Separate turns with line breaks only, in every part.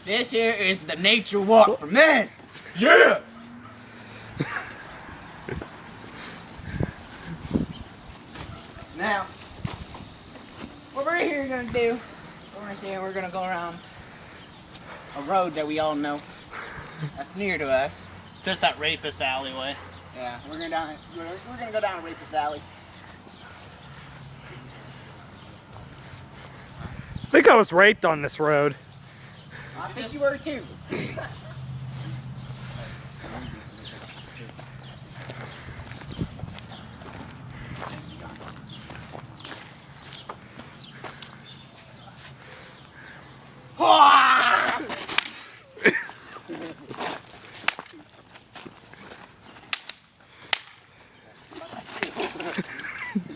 This here is the nature walk for men. Yeah! Now, what we're here gonna do, we're gonna go around a road that we all know. That's near to us.
Just that rapist alleyway.
Yeah, we're gonna go down a rapist alley.
I think I was raped on this road.
I think you were too.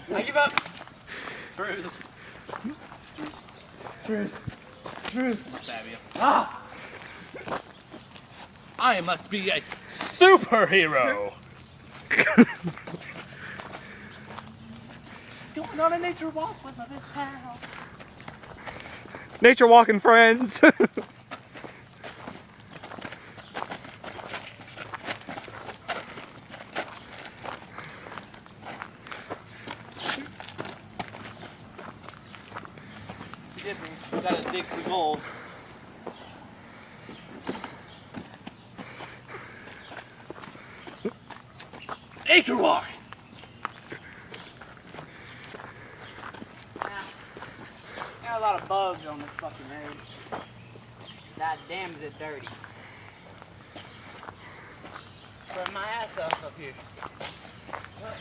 I give up. Truth.
Ah! I must be a superhero.
Going on a nature walk with this pal.
Nature walking friends.
We gotta dig for gold. Nature walk.
Got a lot of bugs on this fucking road. God damn, is it dirty. Burn my ass off up here. What?